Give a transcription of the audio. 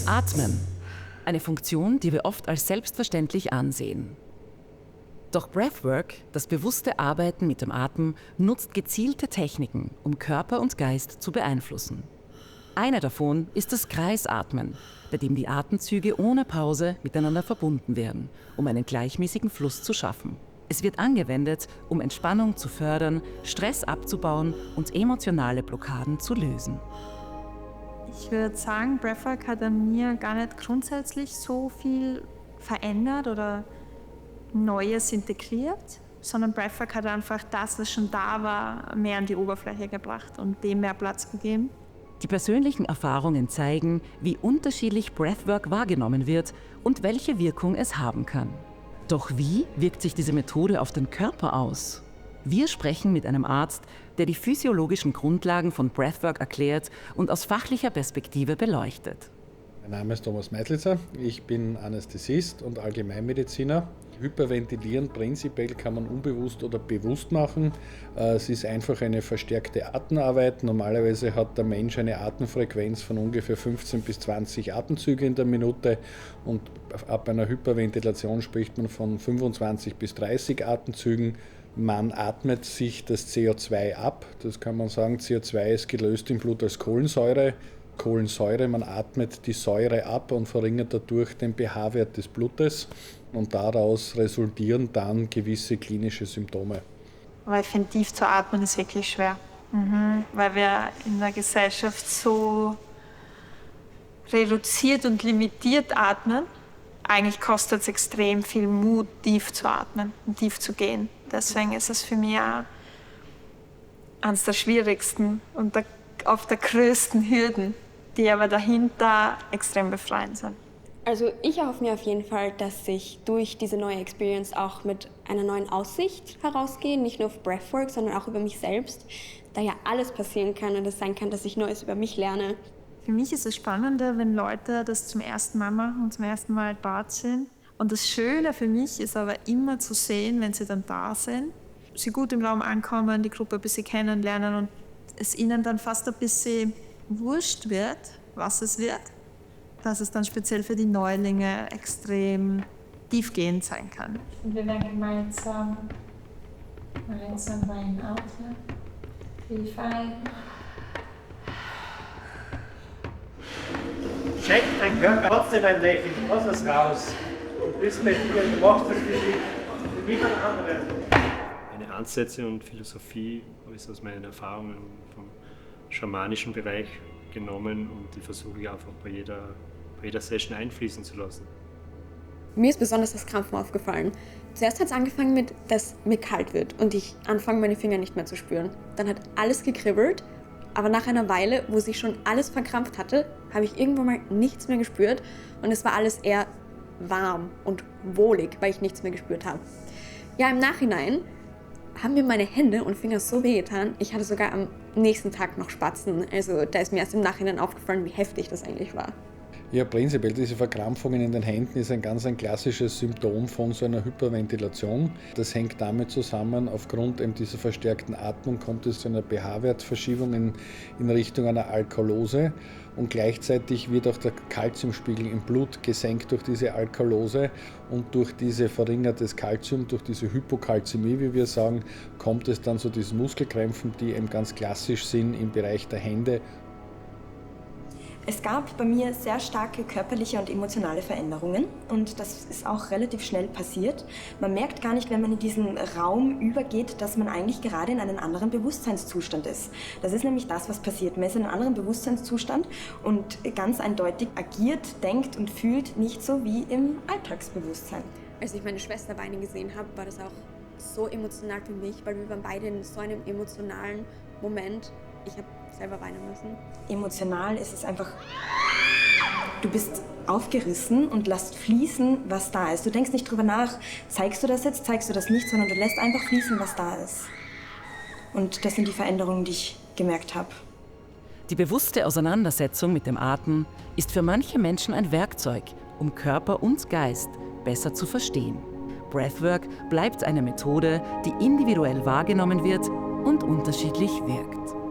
Atmen. Eine Funktion, die wir oft als selbstverständlich ansehen. Doch Breathwork, das bewusste Arbeiten mit dem Atem, nutzt gezielte Techniken, um Körper und Geist zu beeinflussen. Eine davon ist das Kreisatmen, bei dem die Atemzüge ohne Pause miteinander verbunden werden, um einen gleichmäßigen Fluss zu schaffen. Es wird angewendet, um Entspannung zu fördern, Stress abzubauen und emotionale Blockaden zu lösen. Ich würde sagen, Breathwork hat an mir gar nicht grundsätzlich so viel verändert oder Neues integriert, sondern Breathwork hat einfach das, was schon da war, mehr an die Oberfläche gebracht und dem mehr Platz gegeben. Die persönlichen Erfahrungen zeigen, wie unterschiedlich Breathwork wahrgenommen wird und welche Wirkung es haben kann. Doch wie wirkt sich diese Methode auf den Körper aus? Wir sprechen mit einem Arzt, der die physiologischen Grundlagen von Breathwork erklärt und aus fachlicher Perspektive beleuchtet. Mein Name ist Thomas Meitlitzer, ich bin Anästhesist und Allgemeinmediziner. Hyperventilieren prinzipiell kann man unbewusst oder bewusst machen. Es ist einfach eine verstärkte Atemarbeit. Normalerweise hat der Mensch eine Atemfrequenz von ungefähr 15 bis 20 Atemzüge in der Minute und ab einer Hyperventilation spricht man von 25 bis 30 Atemzügen. Man atmet sich das CO2 ab, das kann man sagen, CO2 ist gelöst im Blut als Kohlensäure. Kohlensäure, man atmet die Säure ab und verringert dadurch den pH-Wert des Blutes und daraus resultieren dann gewisse klinische Symptome. Weil ich finde, tief zu atmen ist wirklich schwer, weil wir in der Gesellschaft so reduziert und limitiert atmen. Eigentlich kostet es extrem viel Mut, tief zu atmen und tief zu gehen. Deswegen ist es für mich auch eines der schwierigsten und auf der größten Hürden, die aber dahinter extrem befreiend sind. Also ich erhoffe mir auf jeden Fall, dass ich durch diese neue Experience auch mit einer neuen Aussicht herausgehe, nicht nur auf Breathwork, sondern auch über mich selbst, da ja alles passieren kann und es sein kann, dass ich Neues über mich lerne. Für mich ist es spannender, wenn Leute das zum ersten Mal machen und zum ersten Mal dort sind. Und das Schöne für mich ist aber immer zu sehen, wenn sie dann da sind, sie gut im Raum ankommen, die Gruppe ein bisschen kennenlernen und es ihnen dann fast ein bisschen wurscht wird, was es wird, dass es dann speziell für die Neulinge extrem tiefgehend sein kann. Und wir werden gemeinsam einatmen, tief ein. Schenk dein Körper trotzdem ein Lächeln, lass es raus. Und bist mit dir, du machst das für mich und andere. Meine Ansätze und Philosophie habe ich aus meinen Erfahrungen vom schamanischen Bereich genommen und die versuche ich einfach bei jeder Session einfließen zu lassen. Mir ist besonders das Krampfen aufgefallen. Zuerst hat es angefangen mit, dass mir kalt wird und ich anfange, meine Finger nicht mehr zu spüren. Dann hat alles gekribbelt, aber nach einer Weile, wo sich schon alles verkrampft hatte, habe ich irgendwann mal nichts mehr gespürt und es war alles eher warm und wohlig, weil ich nichts mehr gespürt habe. Ja, im Nachhinein haben mir meine Hände und Finger so wehgetan, ich hatte sogar am nächsten Tag noch Spatzen. Also da ist mir erst im Nachhinein aufgefallen, wie heftig das eigentlich war. Ja, prinzipiell diese Verkrampfungen in den Händen ist ein klassisches Symptom von so einer Hyperventilation. Das hängt damit zusammen, aufgrund eben dieser verstärkten Atmung kommt es zu einer pH-Wertverschiebung in Richtung einer Alkalose und gleichzeitig wird auch der Kalziumspiegel im Blut gesenkt durch diese Alkalose und durch diese verringertes Kalzium, durch diese Hypokalzämie, wie wir sagen, kommt es dann zu diesen Muskelkrämpfen, die eben ganz klassisch sind im Bereich der Hände. Es gab bei mir sehr starke körperliche und emotionale Veränderungen und das ist auch relativ schnell passiert. Man merkt gar nicht, wenn man in diesen Raum übergeht, dass man eigentlich gerade in einem anderen Bewusstseinszustand ist. Das ist nämlich das, was passiert. Man ist in einem anderen Bewusstseinszustand und ganz eindeutig agiert, denkt und fühlt nicht so wie im Alltagsbewusstsein. Als ich meine Schwester weinen gesehen habe, war das auch so emotional für mich, weil wir waren beide in so einem emotionalen Moment. Ich habe selber weinen müssen. Emotional ist es einfach, du bist aufgerissen und lässt fließen, was da ist. Du denkst nicht drüber nach, zeigst du das jetzt, zeigst du das nicht, sondern du lässt einfach fließen, was da ist. Und das sind die Veränderungen, die ich gemerkt habe. Die bewusste Auseinandersetzung mit dem Atem ist für manche Menschen ein Werkzeug, um Körper und Geist besser zu verstehen. Breathwork bleibt eine Methode, die individuell wahrgenommen wird und unterschiedlich wirkt.